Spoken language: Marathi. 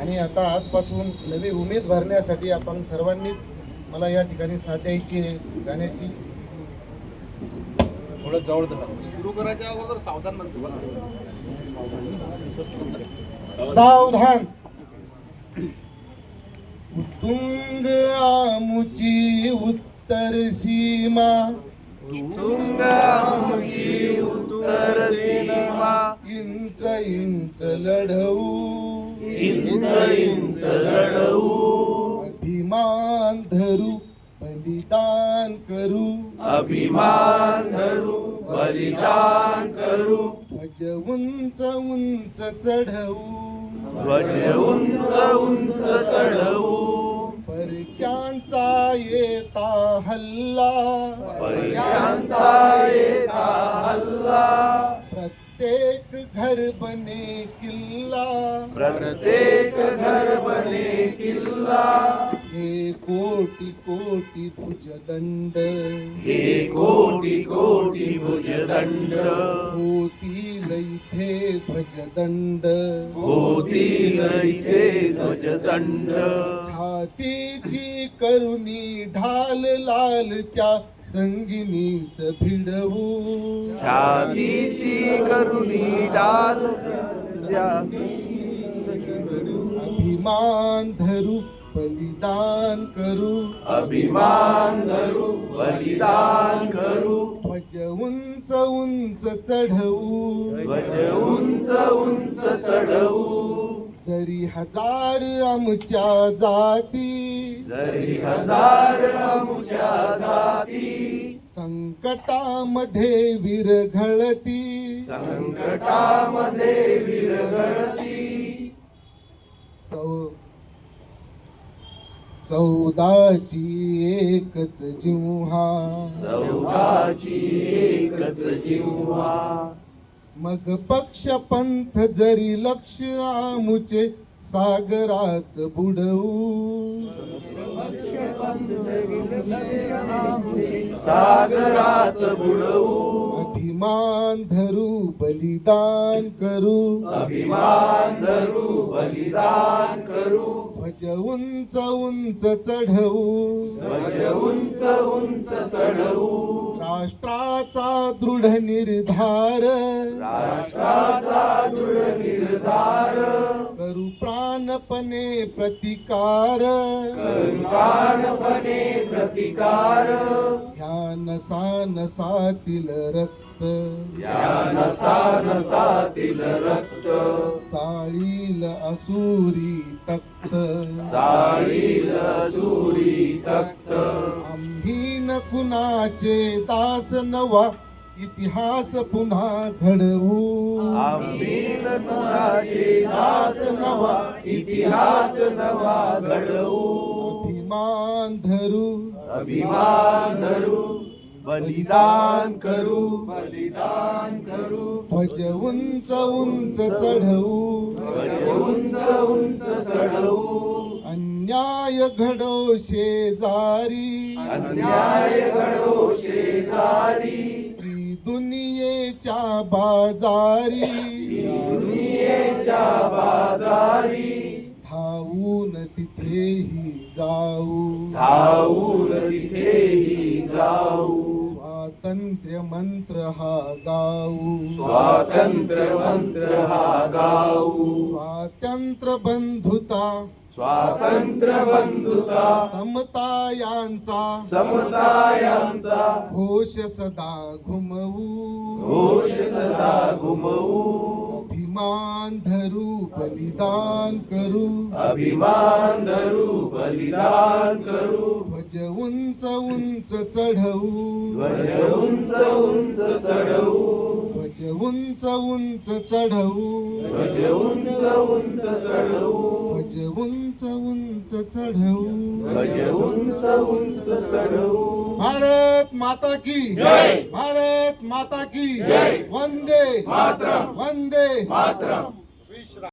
आणि आता आजपासून नवी उमेद भरण्यासाठी आपण सर्वांनीच मला या ठिकाणी साथ द्यायची आहे गाण्याची. थोडं जवळ धरा. सुरू करायच्या अगोदर सावधान म्हणतो. सावधान. उत्तुंग आमुची उत्तर सीमा, तुंग आमुची उत्तर सीमा, इंच इंच लढवू, इंच इंच लढवू, अभिमान धरू बलिदान करू, अभिमान धरू बलिदान करू, ध्वज उंच उंच चढवू, ध्वज उंच उंच चढवू, परक्यांचा येता हल्ला, परक्यांचा येता हल्ला, प्रत्येक घर बने किल्ला, प्रत्येक घर बने किल्ला, हे कोटी कोटी भुजदंड, हे कोटी कोटी भुजदंड, होतील इथे ध्वजदंड, होतील इथे ध्वजदंड, छातीची करुणी ढाल लाल त्या संगिनीस भिडवू, छातीची करुणी डाल अभिमान धरू बलिदान करू, अभिमान धरू बलिदान करू, ध्वज उंच उंच चढवू, ध्वज उंच उंच चढवू, जरी हजार आमच्या जाती, जरी हजार आमच्या जाती, संकटामध्ये विरघळती, संकटामध्ये विरघळती, चौदाची एकच जिव्हा, चौदाची एकच जिव्हा, मग पक्ष पंथ जरी लक्ष आमुचे सागरात बुडवू, सागरात बुडवू, अभिमान धरू बलिदान करू, अभिमान धरू बलिदान करू, ध्वज उंच उंच चढवू, ध्वज उंच उंच चढवू, राष्ट्राचा दृढ निर्धार, राष्ट्राचा दृढ निर्धार, करू प्राणपणे प्रतिकार, प्राणपणे प्रतिकार, ह्या नसातील रक्त, या नसा नसातील रक्त, चाळील असुरी तक्त, चाळील असुरी तक्त, आम्ही न कुणाचे दास नवा इतिहास पुन्हा घडवू, आम्ही न कुणाचे दास नवा इतिहास नवा घडवू, अभिमान धरू अभिमान धरू बलिदान करू, बलिदान करू, ध्वज उंच उंच चढवू, ध्वज उंच उंच चढवू, अन्याय घडो शेजारी, अन्याय घडो शेजारी, की दुनियेच्या बाजारी, दुनियेच्या बाजारी, धावून तिथेही जाऊ, धावून तिथेही जाऊ, स्वातंत्र्य मंत्र हा गाऊ, स्वातंत्र्य मंत्र हा गाऊ, स्वातंत्र्य बंधुता स्वातंत्र्य बंधुता समता यांचा समता यांचा घोष सदा घुमवू, घोष सदा घुमवू, अभिमान धरू बलिदान करू, अभिमान धरू बलिदान करू, ध्वज उंच उंच चढवू, ध्वज उंच उंच चढवू, ध्वज उंच उंच चढवू, ध्वज उंच उंच चढवू, ध्वज उंच उंच चढवू, ध्वज उंच उंच चढवू. भारत माता की जय. भारत माता की जय. वंदे मातरम. वंदे मातरम.